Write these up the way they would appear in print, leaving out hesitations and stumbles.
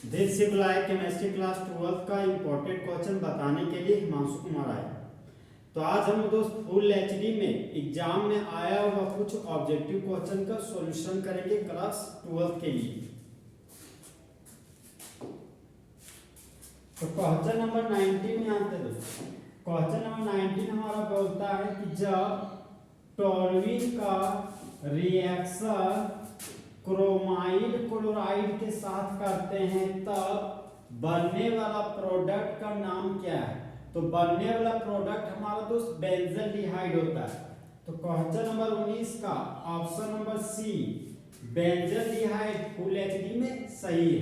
This से बुलाया chemistry class 12 का इम्पोर्टेंट क्वेश्चन बताने के लिए हिमांशु कुमार आया। तो आज हम दोस्त फुल एचडी में एग्जाम में आया हुआ कुछ ऑब्जेक्टिव क्वेश्चन का सॉल्यूशन करेंगे क्लास 12 के लिए। तो क्वेश्चन नंबर 19 यहाँ पे दोस्त क्वेश्चन नंबर 19 हमारा बोलता है कि जब टोल्यूइन का रिएक्शन क्रोमाइड क्लोराइड के साथ करते हैं तब बनने वाला प्रोडक्ट का नाम क्या है। तो बनने वाला प्रोडक्ट हमारा दोस्त बेंजल्डिहाइड होता है। तो क्वेश्चन नंबर 19 का option number C benzaldehyde full HD में सही है।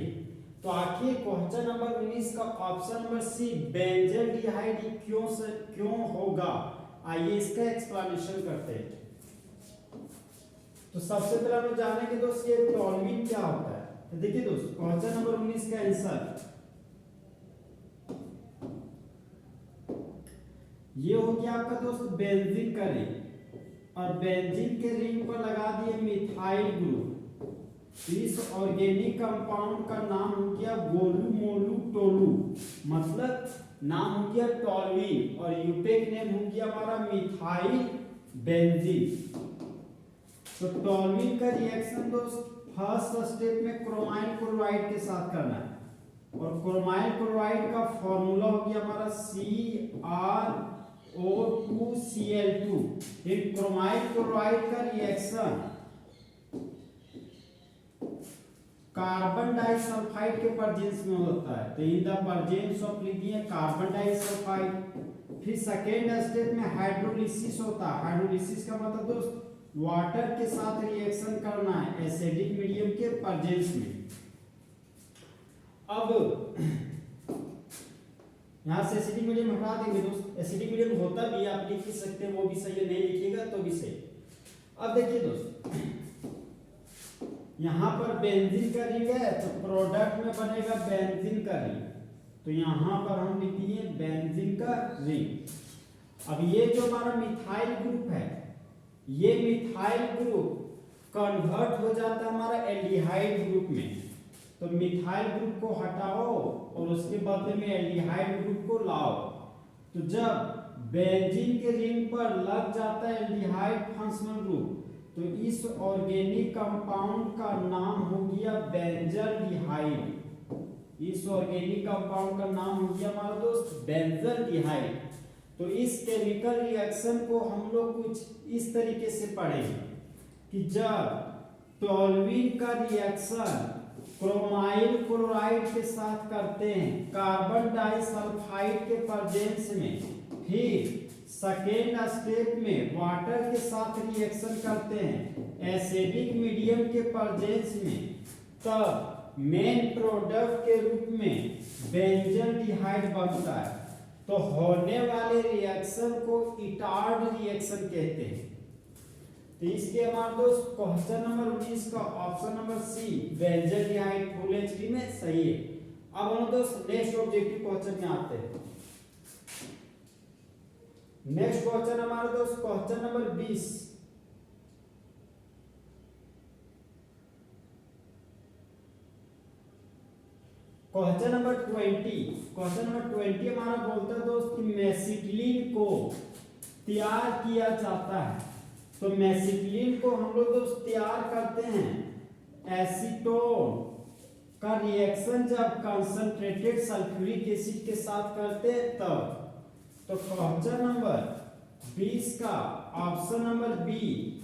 तो आखिर क्वेश्चन नंबर 19 का ऑप्शन नंबर सी बेंजल्डिहाइड क्यों होगा, आइए इसका एक्सप्लेनेशन करते हैं। तो सबसे पहले हम जानेंगे दोस्त ये टोल्यूइन क्या होता है। तो देखिए दोस्त क्वेश्चन नंबर 19 का आंसर ये हो गया आपका दोस्त बेंजीन का रिंग, और बेंजीन के रिंग पर लगा दिए मिथाइल ग्रुप। इस ऑर्गेनिक कंपाउंड का नाम हो गया गोलू मोलू टोलू, मतलब नाम हो गया टोल्यूइन, और यूपेक नेम हो गया हमारा मिथाइल बेंजीन। तो टोल्यूइन का रिएक्शन दोस्त फर्स्ट स्टेप में क्रोमाइल क्लोराइड के साथ करना है, और क्रोमाइल क्लोराइड का फॉर्मूला हो गया हमारा CrO2Cl2। ये क्रोमाइल क्लोराइड का रिएक्शन कार्बन डाइसल्फाइड के प्रेजेंस में होता है। तो इन द प्रेजेंस ऑफ लिखिए कार्बन डाइसल्फाइड। फिर सेकेंड स्टेप में हाइड्रोलिसिस होता है। हाइड्रोलिसिस का मतलब दोस्त वाटर के साथ रिएक्शन करना है एसिडिक मीडियम के प्रेजेंस में। अब यहां से एसिडिक मीडियम हटा देंगे दोस्त, एसिडिक मीडियम होता भी आप लिख सकते हैं, वो भी सही है, नहीं लिखिएगा तो भी सही। अब देखिए दोस्त यहां पर बेंजीन का रिंग है, तो प्रोडक्ट में बनेगा बेंजीन का रिंग। तो यहां पर हम लिख दिए बेंजीन का रिंग। अब ये जो हमारा मिथाइल ग्रुप है, ये मिथाइल ग्रुप कन्वर्ट हो जाता है हमारा एल्डिहाइड ग्रुप में। तो मिथाइल ग्रुप को हटाओ और उसके बदले में एल्डिहाइड ग्रुप को लाओ। तो जब बेंजीन के रिंग पर लग जाता है एल्डिहाइड फंक्शनल ग्रुप, तो इस ऑर्गेनिक कंपाउंड का नाम हो गया बेंजल्डिहाइड। इस ऑर्गेनिक कंपाउंड का नाम हो गया हमारा दोस्त बेंजल्डिहाइड। तो इस केमिकल रिएक्शन को हम लोग कुछ इस तरीके से पढ़ेंगे कि जब टोल्यूइन का रिएक्शन क्रोमाइल क्लोराइड के साथ करते हैं कार्बन डाइसल्फाइड के प्रेजेंस में, फिर सेकेंड स्टेप में वाटर के साथ रिएक्शन करते हैं एसिडिक मीडियम के प्रेजेंस में, तब मेन प्रोडक्ट के रूप में बेंजल्डिहाइड बनता है। तो होने वाले रिएक्शन को इटार्ड रिएक्शन कहते हैं। तो इसके हमारे दोस्त क्वेश्चन नंबर 19 का option number C benzaldehyde full HD में सही है। अब हम दोस्त नेक्स्ट ऑब्जेक्टिव क्वेश्चन में आते हैं। नेक्स्ट क्वेश्चन हमारा दोस्त question number 20। Question number 20। Question number 20 हमारा बोलता है दोस्त कि मेसिटिलीन को तैयार किया जाता है। तो मेसिटिलीन को हम लोग दोस्त तैयार करते हैं एसीटोन का रिएक्शन जब कंसंट्रेटेड सल्फ्यूरिक एसिड के साथ करते हैं तब। तो क्वेश्चन नंबर 20 का option number B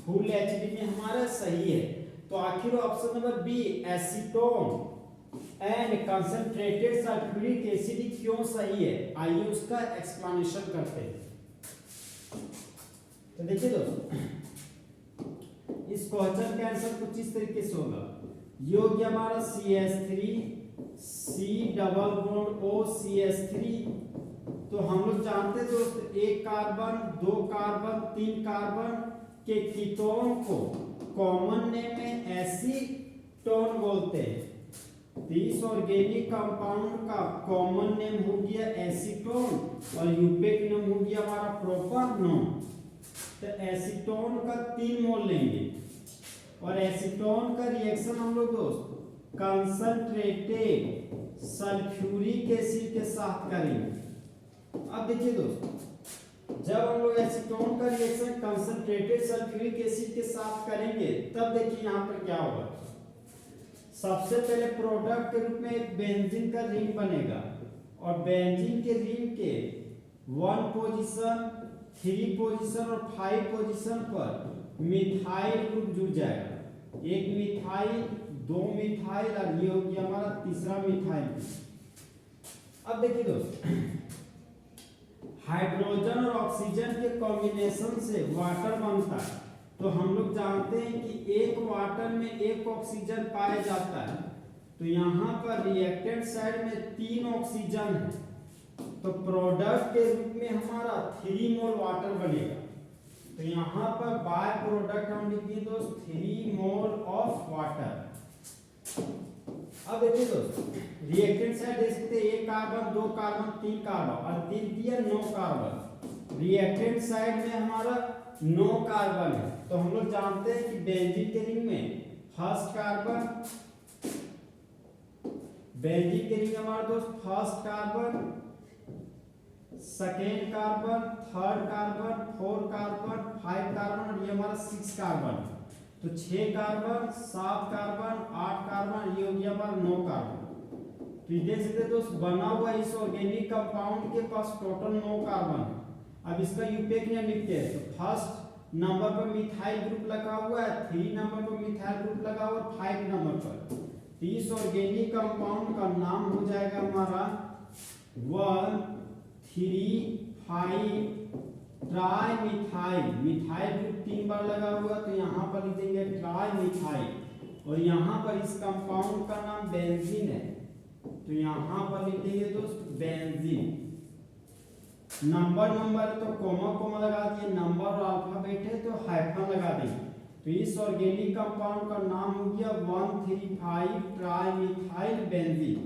full HD में हमारा सही है। तो आखिर option number B acetone and concentrated sulphuric acid क्यों सही है, आइए उसका एक्सप्लेनेशन करते हैं। तो देखिए दोस्तों इस क्वेश्चन का आंसर कुछ इस तरीके से होगा। ये हो गया हमारा CH3 C double bond O CH3। तो हम लोग जानते हैं दोस्त एक कार्बन, दो कार्बन, तीन कार्बन के कीटोन को कॉमन नेम में एसीटोन बोलते हैं। तो इस ऑर्गेनिक कंपाउंड का कॉमन नेम हो गया एसीटोन, और यूपेक नेम हो गया हमारा प्रोपानोन। तो एसीटोन का 3 मोल लेंगे, और एसीटोन का रिएक्शन हम लोग दोस्त कंसंट्रेटेड सल्फ्यूरिक एसिड के साथ करेंगे। अब देखिए दोस्तों, जब हम लोग एसीटोन का रिएक्शन कंसंट्रेटेड सल्फ्यूरिक एसिड के साथ करेंगे तब देखिए यहाँ पर क्या होगा। सबसे पहले प्रोडक्ट के रूप में एक बेंजीन का रिंग बनेगा और बेंजीन के रिंग के 1 पोजीशन, 3 पोजीशन और 5 पोजीशन पर मिथाइल ग्रुप जुड़ जाएगा। एक मिथाइल, 2 मिथाइल और ये हो गया हमारा तीसरा मिथाइल। अब देखिए दोस्तों, हाइड्रोजन और ऑक्सीजन के कॉम्बिनेशन से वाटर बनता है। तो हम लोग जानते हैं कि एक वाटर में एक ऑक्सीजन पाया जाता है। तो यहाँ पर रिएक्टेंट साइड में 3 ऑक्सीजन है, तो प्रोडक्ट के रूप में हमारा 3 मोल वाटर बनेगा। तो यहाँ पर बाय प्रोडक्ट हम लिख दिए दोस्त 3 मोल ऑफ वाटर। अब देखिए दोस्तों, रिएक्टेंट साइड देख सकते हैं 1 कार्बन, 2 कार्बन, 3 कार्बन और 3 दिया 9 कार्बन। रिएक्टेंट साइड में हमारा 9 कार्बन है। तो हम लोग जानते हैं कि बेंजीन के रिंग में फर्स्ट कार्बन, बेंजीन के रिंग हमारा दोस्त first carbon, second carbon, third carbon, 4 carbon, 5 carbon और ये हमारा 6 कार्बन। तो 6 कार्बन, 7 कार्बन, 8 कार्बन, ये हो गया हमारा 9 कार्बन। तो ये देख सकते दोस्त, बना हुआ इस ऑर्गेनिक कंपाउंड के पास टोटल 9 कार्बन है। अब इसका यूपेक नेम लिखते हैं। तो फर्स्ट नंबर पर मिथाइल ग्रुप लगा हुआ है, 3 नंबर पर मिथाइल ग्रुप लगा हुआ है, 5 नंबर पर। तो इस ऑर्गेनिक कंपाउंड का नाम हो जाएगा हमारा 1,3,5 ट्राई मिथाइल। मिथाइल ग्रुप 3 बार लगा हुआ, तो यहाँ पर लिख देंगे ट्राई मिथाइल। और यहाँ पर इस कंपाउंड का नाम बेंजीन है, तो यहाँ पर लिख देंगे दोस्त बेंजीन। नंबर तो कोमा लगा दिए, नंबर और अल्फाबेट है तो हाइफन लगा देंगे। तो इस ऑर्गेनिक कंपाउंड का नाम हो गया 1,3,5 ट्राई मिथाइल बेंजीन।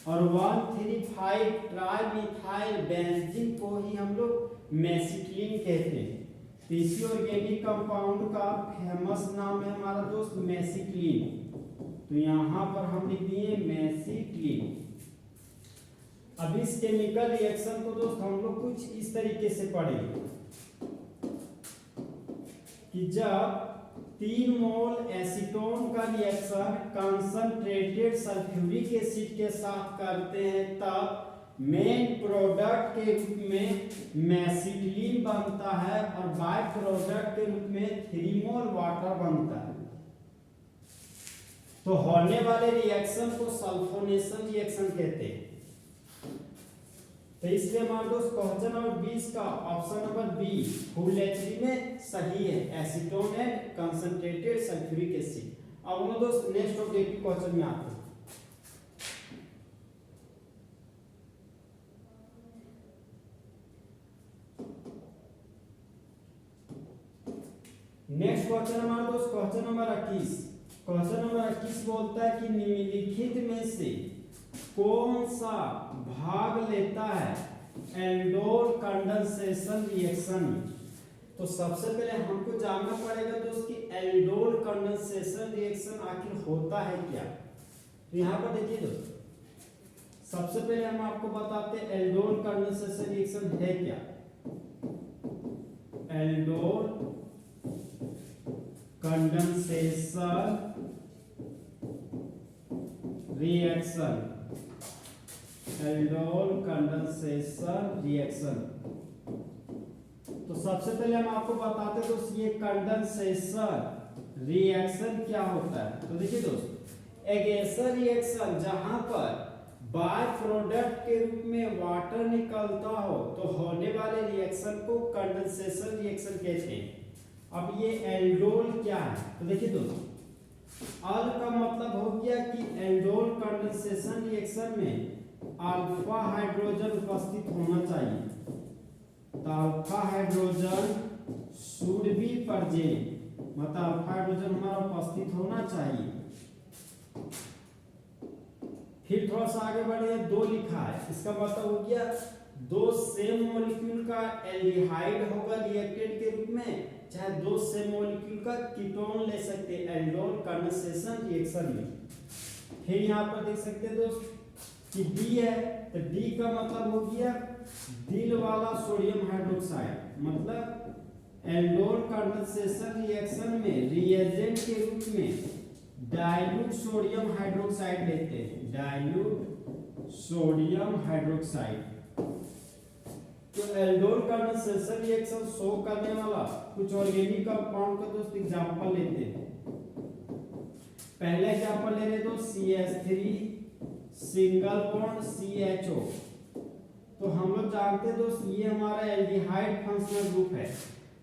और 1,3,5 ट्राई मिथाइल बेंजीन को ही हम लोग मेसिटिलीन कहते हैं। तो इसी ऑर्गेनिक कंपाउंड का फेमस नाम है हमारा दोस्त मेसिटिलीन। तो यहाँ पर हम लिख दिए मेसिटिलीन। अब इस केमिकल रिएक्शन को दोस्त हम लोग कुछ इस तरीके से पढ़ेंगे कि जब 3 मोल एसीटोन का रिएक्शन कंसंट्रेटेड सल्फ्यूरिक एसिड के साथ करते हैं तब मेन प्रोडक्ट के रूप में मेसिटिलीन बनता है और बाय प्रोडक्ट के रूप में 3 मोल वाटर बनता है। तो होने वाले रिएक्शन को सल्फोनेशन रिएक्शन कहते हैं। तो इसलिए हमारे दोस्त क्वेश्चन नंबर 20 का option number B full HD में सही है, acetone and concentrated sulphuric acid. अब हम दोस्त नेक्स्ट ऑब्जेक्टिव क्वेश्चन में आते हैं। नेक्स्ट क्वेश्चन हमारा दोस्त क्वेश्चन नंबर 21। क्वेश्चन नंबर 21 बोलता है कि निम्नलिखित में से कौन सा भाग लेता है एल्डोल कंडेंसेशन रिएक्शन में। तो सबसे पहले हमको जानना पड़ेगा दोस्त कि एल्डोल कंडेंसेशन रिएक्शन आखिर होता है क्या। तो यहाँ पर देखिए दोस्त, सबसे पहले हम आपको बताते हैं एल्डोल कंडेंसेशन रिएक्शन है क्या। Aldol condensation reaction, aldol condensation reaction. तो सबसे पहले हम आपको बताते हैं दोस्त ये कंडेंसेशन रिएक्शन क्या होता है। तो देखिए दोस्त, एक ऐसा रिएक्शन जहां पर बाय प्रोडक्ट के रूप में वाटर निकलता हो तो होने वाले रिएक्शन को कंडेंसेशन रिएक्शन कहते हैं। अब ये एल्डोल क्या है, तो देखिए दोस्तों, अल का मतलब हो गया कि एल्डोल कंडेंसेशन रिएक्शन में अल्फा हाइड्रोजन उपस्थित होना चाहिए। तो alpha hydrogen should be present, मतलब अल्फा हाइड्रोजन हमारा उपस्थित होना चाहिए। फिर थोड़ा सा आगे बढ़े, 2 लिखा है, इसका मतलब हो गया 2 सेम मॉलिक्यूल का एल्डिहाइड होगा रिएक्टेंट के रूप में, चाहे 2 सेम मॉलिक्यूल का कीटोन ले सकते हैं एल्डोल कंडेंसेशन रिएक्शन में। फिर यहाँ पर देख सकते हैं दोस्त कि डी है, तो डी का मतलब हो गया दिल वाला सोडियम हाइड्रोक्साइड, मतलब एल्डोल कंडेंसेशन रिएक्शन में रिएजेंट के रूप में डाइल्यूट सोडियम हाइड्रोक्साइड लेते हैं, डाइल्यूट सोडियम हाइड्रोक्साइड। तो एल्डोल कंडेंसेशन रिएक्शन शो करने वाला कुछ ऑर्गेनिक कंपाउंड का दोस्त एग्जांपल लेते हैं। पहले एग्जांपल ले रहे दोस्त CH3 सिंगल बॉन्ड CHO। तो हम लोग जानते हैं दोस्त ये हमारा एल्डिहाइड फंक्शनल ग्रुप है।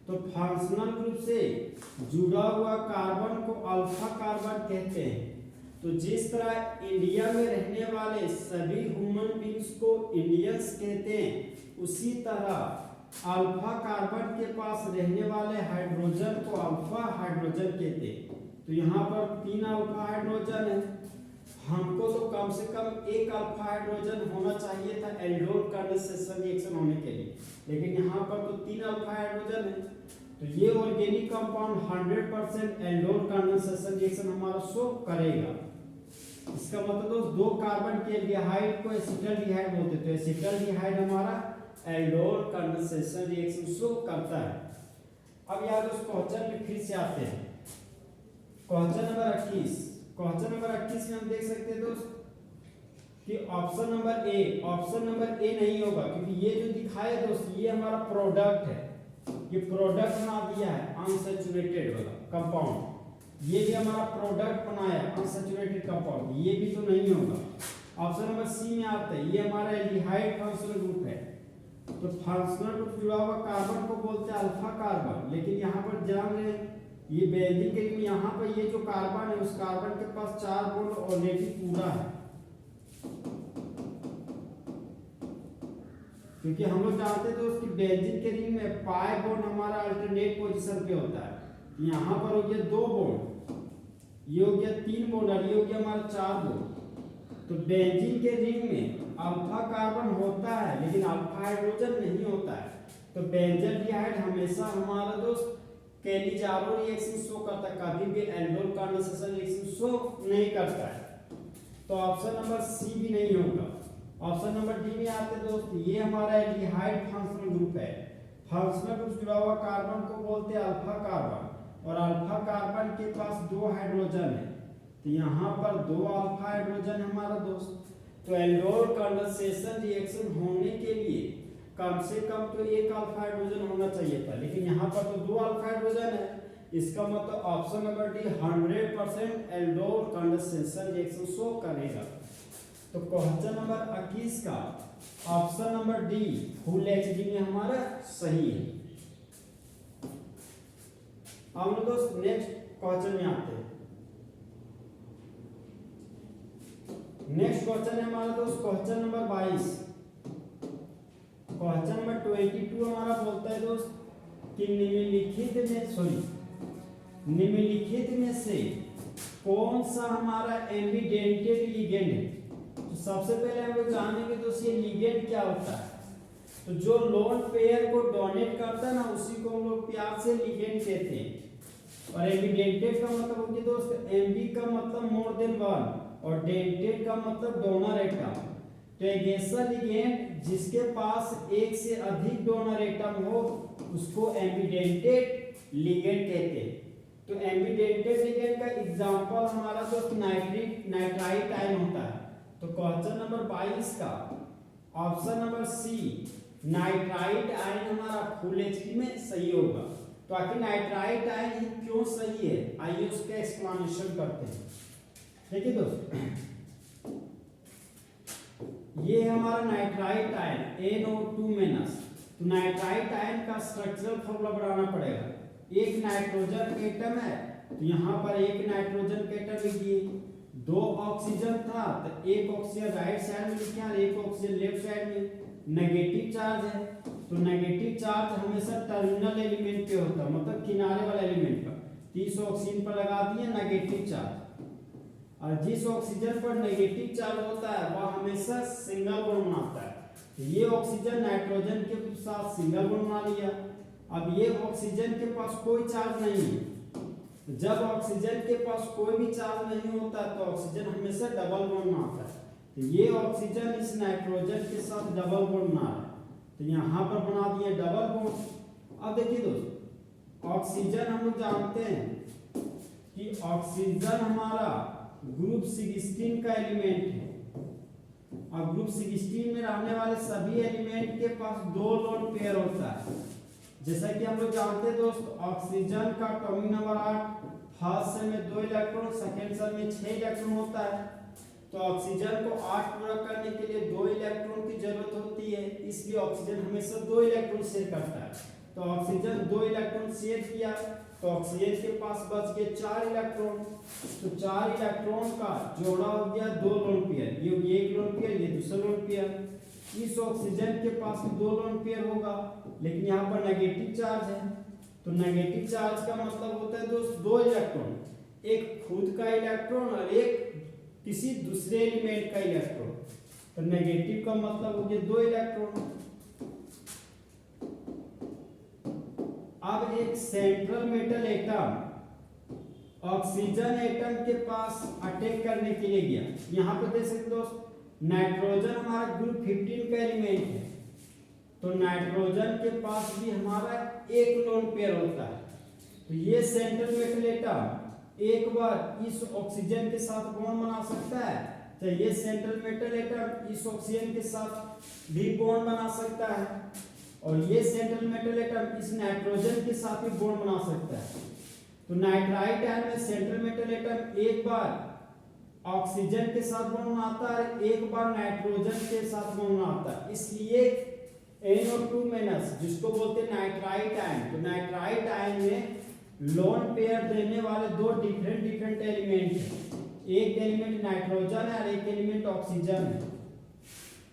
तो फंक्शनल ग्रुप से जुड़ा हुआ कार्बन को अल्फा कार्बन कहते हैं। तो जिस तरह इंडिया में रहने वाले सभी ह्यूमन बींग्स को इंडियंस कहते हैं, उसी तरह अल्फा कार्बन के पास रहने वाले हाइड्रोजन को अल्फा हाइड्रोजन कहते हैं। तो यहाँ पर 3 अल्फा हाइड्रोजन है, हमको तो कम से कम एक अल्फा हाइड्रोजन होना चाहिए था एल्डोल कंडेंसेशन रिएक्शन होने के लिए, लेकिन यहाँ पर तो 3 अल्फा हाइड्रोजन है। तो ये organic compound 100% aldol condensation reaction हमारा शो करेगा। इसका मतलब दोस्त 2 कार्बन के एल्डिहाइड को एसिटल्डिहाइड बोलते हैं। तो एसिटल्डिहाइड हमारा एल्डोल कंडेंसेशन रिएक्शन शो करता है। अब यार दोस्त क्वेश्चन में फिर से आते हैं। क्वेश्चन नंबर 21, क्वेश्चन नंबर 21 में हम देख सकते हैं दोस्त कि ऑप्शन नंबर ए नहीं होगा, क्योंकि ये जो दिखाया दोस्त ये हमारा प्रोडक्ट है, ये प्रोडक्ट बना दिया है अनसैचुरेटेड वाला कंपाउंड, ये भी हमारा प्रोडक्ट बनाया अनसैचुरेटेड कंपाउंड, ये भी तो नहीं होगा। ऑप्शन नंबर सी में आता है ये हमारा एल्डिहाइड फंक्शनल ग्रुप है। तो फंक्शनल ग्रुप जुड़ा हुआ कार्बन को बोलते हैं अल्फा कार्बन, लेकिन यहाँ पर जान रहे हैं ये बेंजीन के लिए यहाँ पर ये जो कार्बन है उस कार्बन के पास 4 बॉन्ड ऑलरेडी पूरा है, क्योंकि हम लोग जानते थे उसकी बेंजीन के रिंग में पाई बॉन्ड हमारा अल्टरनेट पोजीशन पे होता है। यहाँ पर हो गया 2 बॉन्ड, ये हो गया 3 बॉन्ड और ये हो गया हमारा 4 बॉन्ड। तो बेंजीन के रिंग में अल्फा कार्बन होता है लेकिन अल्फा हाइड्रोजन नहीं होता है। तो बेंजल्डिहाइड हमेशा हमारा दोस्त कैलिजारो रिएक्शन शो करता है, कभी भी एल्डोल कंडेंसेशन रिएक्शन शो नहीं करता है। तो ऑप्शन नंबर सी भी नहीं होगा। ऑप्शन नंबर डी में आते दोस्त ये हमारा एल्डिहाइड फंक्शनल ग्रुप है। फंक्शनल ग्रुप जुड़ा हुआ कार्बन को बोलते हैं अल्फा कार्बन, और अल्फा कार्बन के पास 2 हाइड्रोजन है। तो यहाँ पर 2 अल्फा हाइड्रोजन हमारा दोस्त। तो एल्डोल कंडेंसेशन रिएक्शन होने के लिए कम से कम तो 1 अल्फा हाइड्रोजन होना चाहिए था, लेकिन यहाँ पर तो 2 अल्फा हाइड्रोजन है। इसका मतलब option number D 100% aldol condensation reaction show करेगा। तो क्वेश्चन नंबर 21 का option number D full HD में हमारा सही है। अब हम दोस्त नेक्स्ट क्वेश्चन में आते हैं। नेक्स्ट क्वेश्चन है हमारा दोस्त क्वेश्चन नंबर 22। क्वेश्चन नंबर 22 हमारा बोलता है दोस्त कि निम्नलिखित में से कौन सा हमारा एम्बिडेंटेड लिगेंड है। तो सबसे पहले हम लोग जानेंगे दोस्त ये लिगेंड क्या होता है। तो जो लोन पेयर को डोनेट करता है ना उसी को हम लोग प्यार से लिगेंड कहते हैं। और एम्बिडेंटेड का मतलब होगी दोस्त एम्बी का मतलब मोर देन 1 और डेंटेड का मतलब डोनर एटम। तो एक ऐसा लिगेंड जिसके पास एक से अधिक डोनर एटम हो उसको एम्बिडेंटेड लिगेंड कहते हैं। तो एम्बिडेंटेड लिगेंड का एग्जांपल हमारा दोस्त नाइट्राइट आयन होता है। तो क्वेश्चन नंबर 22 का option number C nitrite ion हमारा फुल एचडी में सही होगा। तो आखिर नाइट्राइट आयन क्यों सही है, आइए उसका एक्सप्लेनेशन करते हैं। देखिए दोस्त ये हमारा नाइट्राइट आयन NO2-। तो नाइट्राइट आयन का स्ट्रक्चरल फॉर्मूला बनाना पड़ेगा। एक नाइट्रोजन एटम है तो यहाँ पर एक नाइट्रोजन एटम लिखिए, 2 ऑक्सीजन था तो एक ऑक्सीजन राइट साइड में लिखिए और एक ऑक्सीजन लेफ्ट साइड में। नेगेटिव चार्ज है तो नेगेटिव चार्ज हमेशा टर्मिनल एलिमेंट पे होता है, मतलब किनारे वाला एलिमेंट पर। 30 ऑक्सीजन पर लगा दिए नेगेटिव चार्ज, और जिस ऑक्सीजन पर नेगेटिव चार्ज होता है वह हमेशा सिंगल बॉन्ड बनाता है। तो ये ऑक्सीजन नाइट्रोजन के साथ सिंगल बॉन्ड बना लिया। अब ये ऑक्सीजन के पास कोई चार्ज नहीं है जब ऑक्सीजन के पास कोई भी चार्ज नहीं होता तो ऑक्सीजन हमेशा डबल बॉन्ड बनाता है। तो ये ऑक्सीजन इस नाइट्रोजन के साथ डबल बॉन्ड बना रहा है, तो यहाँ पर बना दिए डबल बॉन्ड। अब देखिए दोस्तों, ऑक्सीजन हम लोग जानते हैं कि ऑक्सीजन हमारा ग्रुप 16 का एलिमेंट है, और ग्रुप 16 में रहने वाले सभी एलिमेंट के पास 2 लोन पेयर होता है। जैसा कि हम लोग जानते हैं दोस्त, ऑक्सीजन का एटॉमिक नंबर 8, फर्स्ट सेल में 2 इलेक्ट्रॉन, सेकेंड सेल में 6 इलेक्ट्रॉन होता है। तो ऑक्सीजन को 8 पूरा करने के लिए 2 इलेक्ट्रॉन की जरूरत होती है, इसलिए ऑक्सीजन हमेशा 2 इलेक्ट्रॉन शेयर करता है। तो ऑक्सीजन 2 इलेक्ट्रॉन शेयर किया, तो ऑक्सीजन के पास बच गए 4 इलेक्ट्रॉन। तो 4 इलेक्ट्रॉन का जोड़ा हो गया 2 लोन पेयर, ये एक लोन पेयर, ये दूसरा लोन पेयर। इस ऑक्सीजन के पास 2 लोन पेयर होगा, लेकिन यहाँ पर नेगेटिव चार्ज है। तो नेगेटिव चार्ज का मतलब होता है दोस्त 2 इलेक्ट्रॉन, एक खुद का इलेक्ट्रॉन और एक किसी दूसरे एलिमेंट का इलेक्ट्रॉन। तो नेगेटिव का मतलब हो गया 2 इलेक्ट्रॉन। अब एक central metal atom oxygen atom के पास अटैक करने के लिए गया। यहाँ पर देख सकते दोस्त, नाइट्रोजन हमारा ग्रुप 15 का एलिमेंट है, तो नाइट्रोजन के पास भी हमारा एक लोन पेयर होता है। तो ये सेंट्रल मेटल एटम एक बार इस ऑक्सीजन के साथ बॉन्ड बना सकता है, तो ये सेंट्रल मेटल एटम इस ऑक्सीजन के साथ भी बॉन्ड बना सकता है, और ये सेंट्रल मेटल एटम इस नाइट्रोजन के साथ भी बॉन्ड बना सकता है। तो नाइट्राइट आयन में सेंट्रल मेटल एटम एक बार ऑक्सीजन के साथ बॉन्ड बनाता है, एक बार नाइट्रोजन के साथ बॉन्ड बनाता है, इसलिए NO2- जिसको बोलते हैं नाइट्राइट आयन। तो नाइट्राइट आयन में लोन पेयर देने वाले 2 डिफरेंट एलिमेंट हैं, एक एलिमेंट नाइट्रोजन है और एक एलिमेंट ऑक्सीजन है।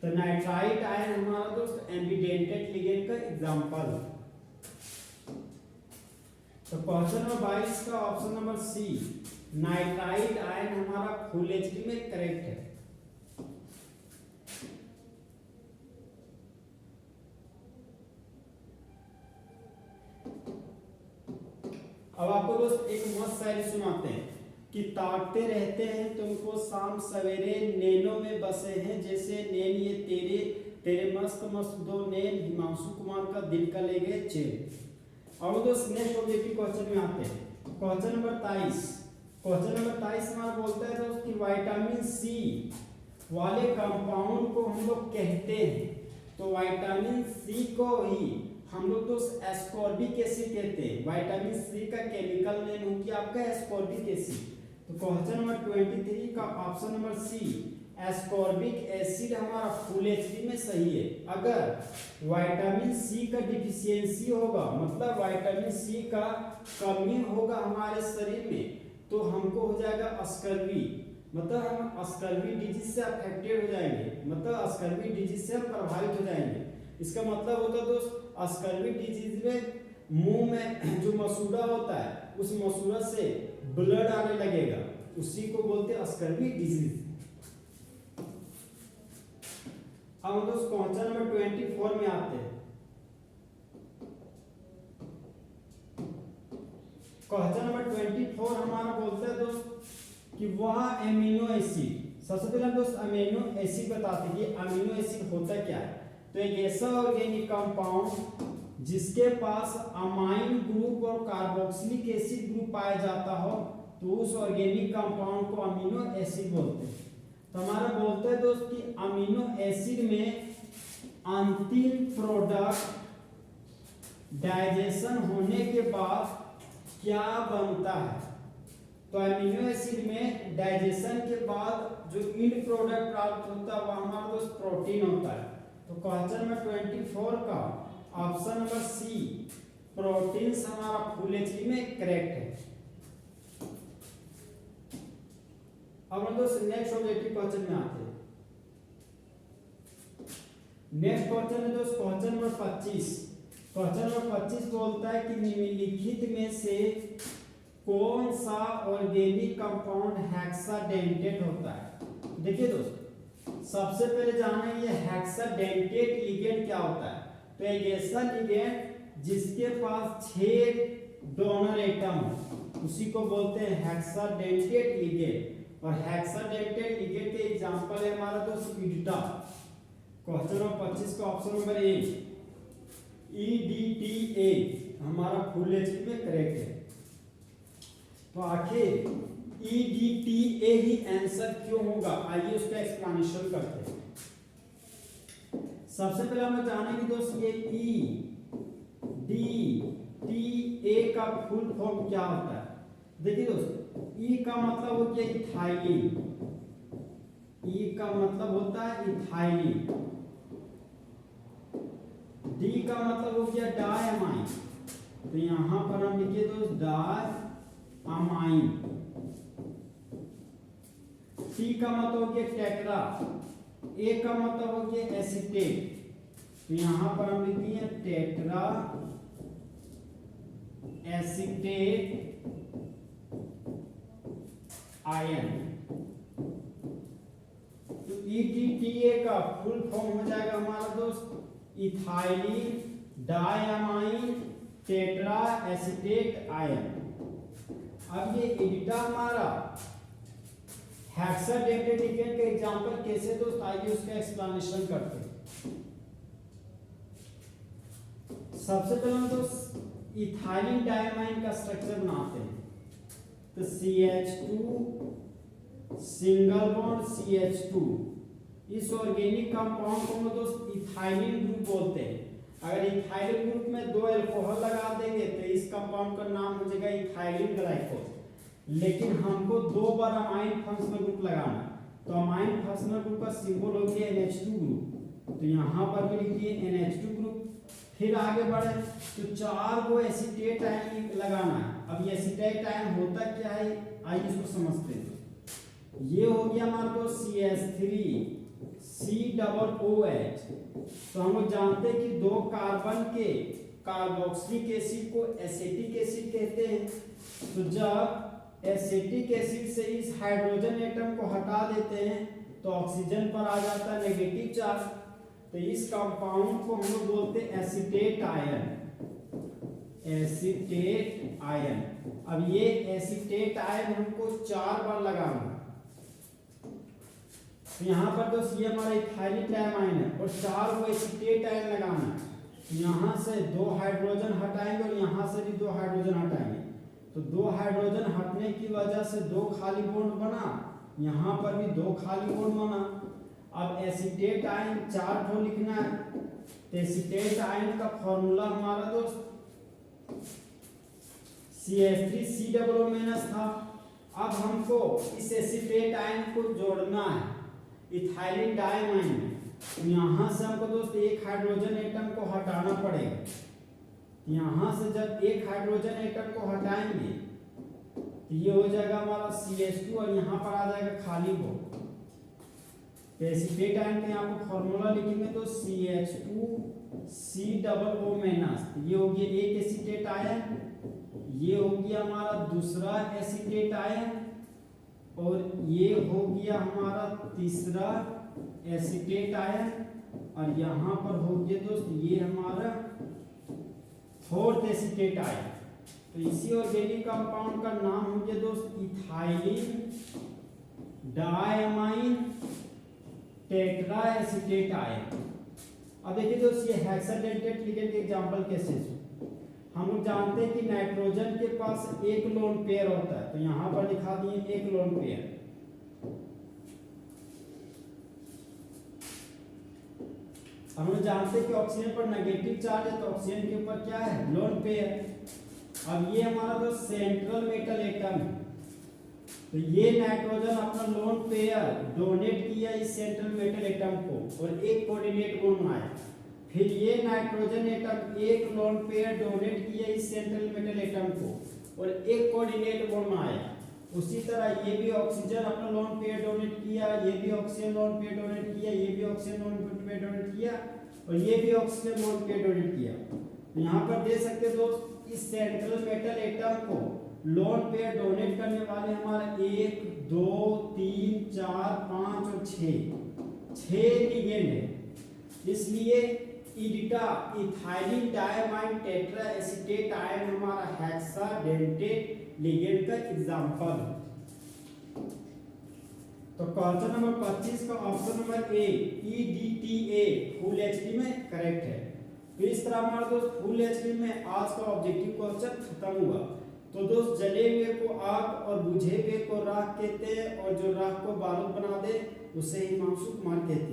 तो नाइट्राइट आयन हमारा दोस्त एम्बिडेंटेड लिगेंड का एग्जांपल है। तो क्वेश्चन नंबर 22 का option number C, nitrite ion हमारा फुल एचडी में करेक्ट है। अब आपको दोस्त एक मस्त शायरी सुनाते हैं कि ताकते रहते हैं तुमको शाम सवेरे, नैनों में बसे हैं जैसे नैन ये तेरे, तेरे मस्त मस्त 2 नैन, हिमांशु कुमार का दिल का ले गए चैन। और दोस्त नेक्स्ट ऑब्जेक्टिव क्वेश्चन में आते हैं, क्वेश्चन नंबर 23। क्वेश्चन नंबर 23 हमारा बोलता है दोस्त कि विटामिन सी वाले कंपाउंड को हम लोग कहते हैं। तो विटामिन सी को ही हम लोग दोस्त एस्कॉर्बिक एसिड कहते हैं। विटामिन सी का केमिकल नेम हो गया आपका एस्कॉर्बिक एसिड। तो क्वेश्चन नंबर 23 का option number C, ascorbic acid हमारा फुल एचडी में सही है। अगर विटामिन सी का डिफिशियंसी होगा, मतलब विटामिन सी का कमी होगा हमारे शरीर में, तो हमको हो जाएगा स्कर्वी, मतलब हम स्कर्वी डिजीज से अफेक्टेड हो जाएंगे, मतलब स्कर्वी डिजीज से हम प्रभावित हो जाएंगे। इसका मतलब होता है दोस्त, स्कर्वी डिजीज में मुंह में जो मसूड़ा होता है, उस मसूड़ा से ब्लड आने लगेगा, उसी को बोलते हैं स्कर्वी डिजीज। अब दोस्त क्वेश्चन नंबर 24 में आते हैं। क्वेश्चन नंबर 24 हमारा बोलता है दोस्त कि वह अमीनो एसिड, सबसे पहले दोस्त अमीनो एसिड बताते हैं कि अमीनो एसिड होता क्या है। तो एक ऐसा ऑर्गेनिक कंपाउंड जिसके पास अमाइन ग्रुप और कार्बोक्सिलिक एसिड ग्रुप पाया जाता हो, तो उस ऑर्गेनिक कंपाउंड को अमीनो एसिड बोलते हैं। तो हमारा बोलते हैं दोस्त कि अमीनो एसिड में अंतिम प्रोडक्ट डाइजेशन होने के बाद क्या बनता है। तो अमीनो एसिड में डाइजेशन के बाद जो इंड प्रोडक्ट प्राप्त होता है वह हमारा दोस्त प्रोटीन होता है। तो क्वेश्चन नंबर 24 का ऑप्शन नंबर सी, प्रोटीन्स हमारा फुल एचडी में करेक्ट है। अब हम दोस्त नेक्स्ट ऑब्जेक्टिव क्वेश्चन में आते हैं। नेक्स्ट क्वेश्चन है दोस्त क्वेश्चन नंबर 25। क्वेश्चन नंबर 25 बोलता है कि निम्नलिखित में से कौन सा ऑर्गेनिक कंपाउंड हेक्साडेंटेट होता है। देखिए दोस्त, सबसे पहले जाना ये हेक्साडेंटेट लिगेंड क्या होता है। तो एक ऐसा लिगेंड जिसके पास 6 डोनर एटम हो, उसी को बोलते हैं हेक्साडेंटेट लिगेंड। और हेक्साडेंटेट लिगेंड के एग्जांपल है हमारा दोस्त ईडिटा। क्वेश्चन नंबर 25 का ऑप्शन नंबर ए EDTA हमारा फुल एच में करेक्ट है। तो आखिर EDTA ही आंसर क्यों होगा, आइए उसका एक्सप्लेनेशन करते हैं। सबसे पहले हम जानेंगे दोस्त ये EDTA का फुल फॉर्म क्या होता है। देखिए दोस्त, ई का मतलब हो गया इथाइलिन, ई का मतलब होता है इथाइलिन। डी का मतलब हो गया डायमाइन, तो यहां पर हम लिखे दोस्त डायमाइन। टी का मतलब हो गया टेट्रा, ए का मतलब हो गया एसीटेट, तो यहां पर हम लिखते हैं टेट्रा एसीटेट आयन। तो EDTA का फुल फॉर्म हो जाएगा हमारा दोस्त ethylene diamine tetra acetate ion. अब ये ईडिटा हमारा हेक्साडेंटेट लिगेंड का एग्जांपल कैसे दोस्त, आइए उसका एक्सप्लेनेशन करते हैं। सबसे पहले हम दोस्त इथाइलिन डायमाइन का स्ट्रक्चर बनाते हैं। तो CH2 सिंगल बॉन्ड CH2, इस ऑर्गेनिक कंपाउंड को हम दोस्त इथाइलिन ग्रुप बोलते हैं। अगर इथाइलिन ग्रुप में 2 अल्कोहल लगा देंगे तो इस कंपाउंड का नाम हो जाएगा इथाइलिन ग्लाइकोल। लेकिन हमको 2 बार अमाइन फंक्शनल ग्रुप लगाना, तो अमाइन फंक्शनल ग्रुप का सिंबल हो गया NH2 ग्रुप, तो यहाँ पर भी लिखिए NH2 ग्रुप। फिर आगे बढ़े तो 4 को एसीटेट आयन लगाना है। अब ये एसीटेट आयन होता क्या है, आइए इसको समझते हैं। ये हो गया हमारे को CH3 COOH। तो हम लोग जानते हैं कि 2 कार्बन के कार्बोक्सिलिक एसिड को एसिटिक एसिड कहते हैं। तो जब एसिटिक एसिड से इस हाइड्रोजन एटम को हटा देते हैं तो ऑक्सीजन पर आ जाता है नेगेटिव चार्ज, तो इस कंपाउंड को हम लोग बोलते हैं एसीटेट आयन, एसीटेट आयन। अब ये एसीटेट आयन हमको 4 बार लगाना, तो यहाँ पर दोस्त ये हमारा इथाइलिन डायमाइन है और 4 को एसीटेट आयन लगाना है। यहाँ से 2 हाइड्रोजन हटाएंगे और यहाँ से भी 2 हाइड्रोजन हटाएंगे, तो 2 हाइड्रोजन हटने की वजह से 2 खाली बॉन्ड बना, यहाँ पर भी 2 खाली बॉन्ड बना। अब एसीटेट आयन 4 को लिखना है, तो एसीटेट आयन का फॉर्मूला हमारा दोस्त CH3COO- था। अब हमको इस एसीटेट आयन को जोड़ना है इथाइलिन डायमाइन में। यहाँ से हमको दोस्त 1 हाइड्रोजन एटम को हटाना पड़ेगा। यहाँ से जब 1 हाइड्रोजन एटम को हटाएंगे तो ये हो जाएगा हमारा CH2 और यहाँ पर आ जाएगा खाली बॉन्ड। एसीटेट आयन का यहाँ पर फॉर्मूला लिखेंगे तो CH2COO-, ये हो गया एक एसीटेट आयन, ये हो गया हमारा दूसरा एसीटेट आयन, और ये हो गया हमारा तीसरा एसीटेट आयन, और यहाँ पर हो गया दोस्त ये हमारा 4th एसीटेट आयन। तो इसी ऑर्गेनिक कंपाउंड का नाम हो गया दोस्त ethylene diamine tetra acetate ion. अब देखिए दोस्त ये हेक्साडेंटेट लिगेंड के एग्जांपल कैसे हैं। हम लोग जानते हैं कि नाइट्रोजन के पास 1 लोन पेयर होता है, तो यहाँ पर दिखा दिए 1 लोन पेयर। हम लोग जानते हैं कि ऑक्सीजन पर नेगेटिव चार्ज है, तो ऑक्सीजन के ऊपर क्या है, लोन पेयर। अब ये हमारा जो सेंट्रल मेटल एटम है, तो ये नाइट्रोजन अपना लोन पेयर डोनेट किया इस सेंट्रल मेटल एटम को और एक कोऑर्डिनेट बॉन्ड बनाया। फिर ये नाइट्रोजन एटम एक लोन पेयर डोनेट किया इस सेंट्रल मेटल एटम को और एक कोऑर्डिनेट बॉन्ड बनाया। उसी तरह ये भी ऑक्सीजन अपना लोन पेयर डोनेट किया, ये भी ऑक्सीजन लोन पेयर डोनेट किया, ये भी ऑक्सीजन लोन पेयर डोनेट किया और ये भी ऑक्सीजन लोन पेयर डोनेट किया। तो यहाँ पर देख सकते हो दोस्त, इस सेंट्रल मेटल एटम को लोन पेयर डोनेट करने वाले हमारे 1 2 3 4 5 और 6 लिगेंड है। इसलिए EDTA ethylene diamine tetra acetate ion हमारा हेक्साडेंटेट लिगेंड का एग्जांपल। तो क्वेश्चन नंबर 25 का option number A EDTA full HD में करेक्ट है। तो इस तरह हमारे दोस्त फुल एचडी में आज का ऑब्जेक्टिव क्वेश्चन खत्म हुआ। तो दोस्त जले हुए को आग और बुझे हुए को राख कहते हैं, और जो राख को बारूद बना दे उसे हिमांशु कुमार कहते हैं।